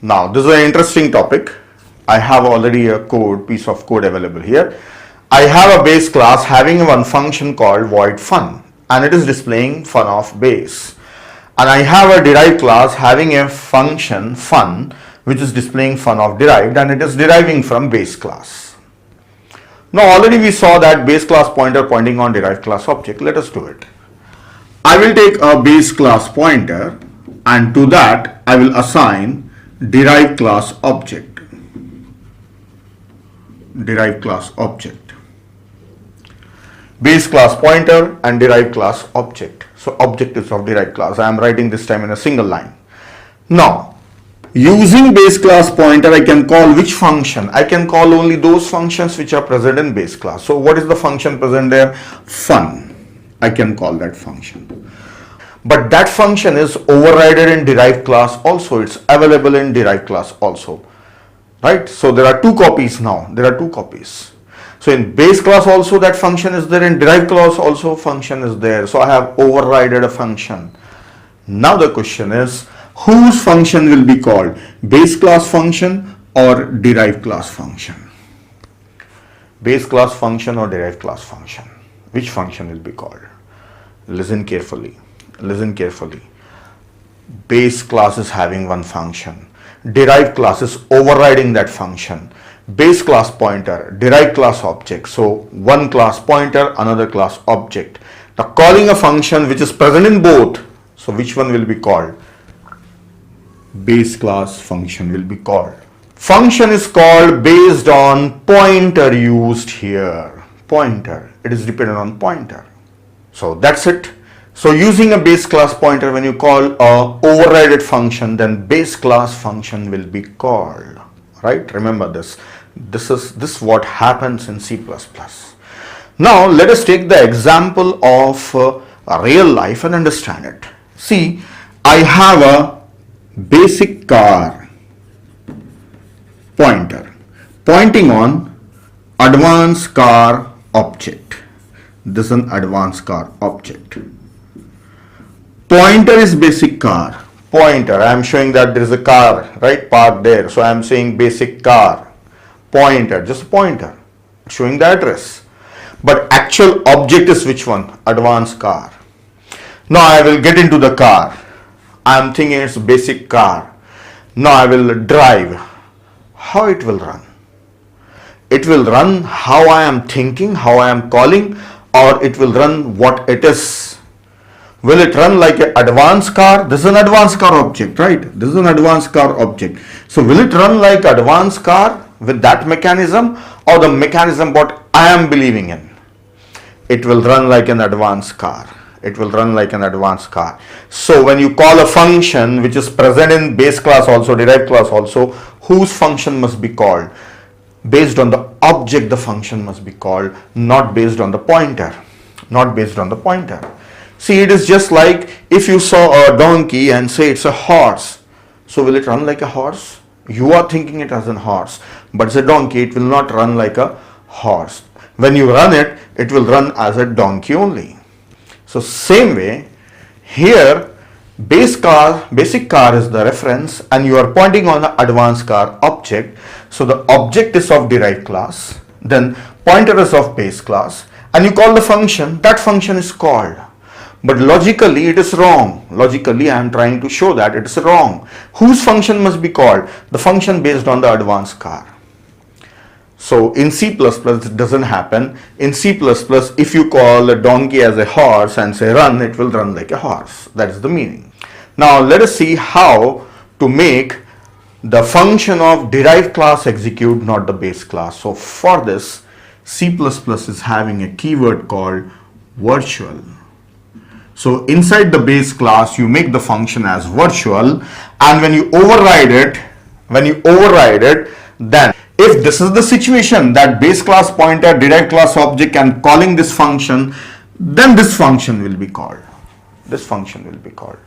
Now, this is an interesting topic. I have already a piece of code available here. I have a base class having one function called void fun, and it is displaying fun of base. And I have a derived class having a function fun, which is displaying fun of derived, and it is deriving from base class. Now, already we saw that base class pointer pointing on derived class object. Let us do it. I will take a base class pointer, and to that I will assign derived class object. Derived class object. Base class pointer and derived class object. So object is of derived class. I am writing this time in a single line. Now, using base class pointer, I can call which function? I can call only those functions which are present in base class. So what is the function present there? Fun. I can call that function. But that function is overridden in derived class also. It's available in derived class also. Right? So there are two copies now. There are two copies. So in base class also that function is there, in derived class also function is there. So I have overridden a function. Now the question is, whose function will be called? Base class function or derived class function? Base class function or derived class function? Which function will be called? Listen carefully. Listen carefully. Base class is having one function. Derived class is overriding that function. Base class pointer, derived class object. So one class pointer, another class object. Now calling a function which is present in both. So which one will be called? Base class function will be called. Function is called based on pointer used here. Pointer. It is dependent on pointer. So that's it. So using a base class pointer, when you call a overridden function, then base class function will be called. Right? Remember this. This is what happens in C++. Now let us take the example of a real life and understand it. See, I have a basic car pointer pointing on advanced car object. This is an advanced car object. Pointer is basic car. Pointer, I am showing that there is a car, right, parked there. So I am saying basic car. Pointer, just a pointer, showing the address. But actual object is which one? Advanced car. Now I will get into the car. I am thinking it's basic car. Now I will drive. How it will run? It will run how I am thinking, how I am calling, or it will run what it is. Will it run like an advanced car? This is an advanced car object, right? This is an advanced car object. So will it run like advanced car with that mechanism, or the mechanism what I am believing in? It will run like an advanced car. It will run like an advanced car. So when you call a function which is present in base class also, derived class also, whose function must be called? Based on the object the function must be called, not based on the pointer. Not based on the pointer. See, it is just like if you saw a donkey and say it's a horse. So will it run like a horse? You are thinking it as a horse, but it's a donkey. It will not run like a horse. When you run it, it will run as a donkey only. So same way, here basic car is the reference, and you are pointing on the advanced car object. So the object is of derived class, then pointer is of base class, and you call the function. That function is called. But logically it is wrong. Logically I am trying to show that it is wrong. Whose function must be called? The function based on the advanced car. So in C++ it doesn't happen. In C++ if you call a donkey as a horse and say run, it will run like a horse. That is the meaning. Now let us see how to make the function of derived class execute, not the base class. So for this, C++ is having a keyword called virtual. So inside the base class, you make the function as virtual, and when you override it, then if this is the situation that base class pointer, derived class object and calling this function, then this function will be called. This function will be called.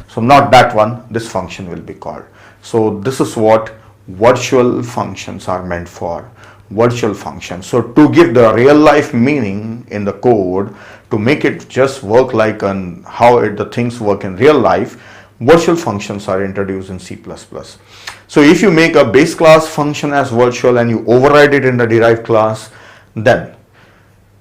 So not that one, this function will be called. So this is what virtual functions are meant for. Virtual functions. So to give the real life meaning in the code, to make it just work like how the things work in real life, virtual functions are introduced in C++. So if you make a base class function as virtual and you override it in the derived class, then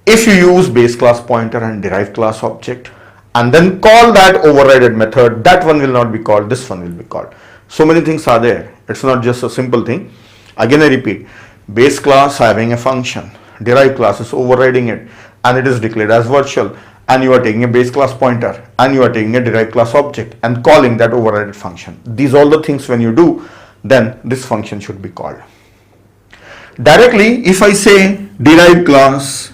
if you use base class pointer and derived class object and then call that overridden method, that one will not be called, this one will be called. So many things are there. It's not just a simple thing. Again I repeat, base class having a function, derived class is overriding it and it is declared as virtual, and you are taking a base class pointer and you are taking a derived class object and calling that overridden function. These all the things when you do, then this function should be called. Directly, if I say derived class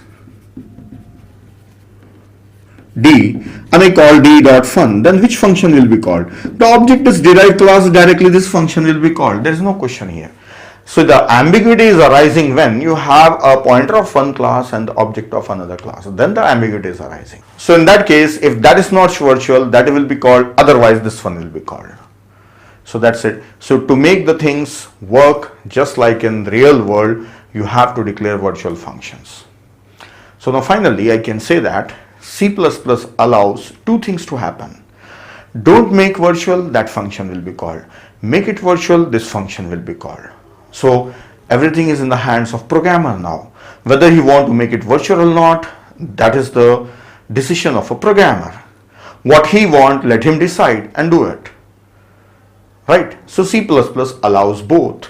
D and I call d.fun, then which function will be called? The object is derived class, directly this function will be called. There is no question here. So the ambiguity is arising when you have a pointer of one class and the object of another class. Then the ambiguity is arising. So in that case, if that is not virtual, that will be called, otherwise this one will be called. So that's it. So to make the things work just like in the real world, you have to declare virtual functions. So now finally I can say that C++ allows two things to happen. Don't make virtual, that function will be called. Make it virtual, this function will be called. So everything is in the hands of programmer now. Whether he want to make it virtual or not, that is the decision of a programmer. What he want, let him decide and do it. Right? So C++ allows both.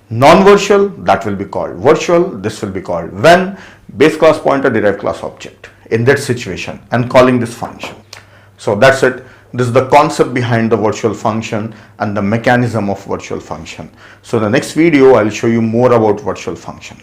Non-virtual, that will be called virtual, this will be called when base class pointer, derived class object in that situation and calling this function. So that's it. This is the concept behind the virtual function and the mechanism of virtual function. So in the next video, I'll show you more about virtual function.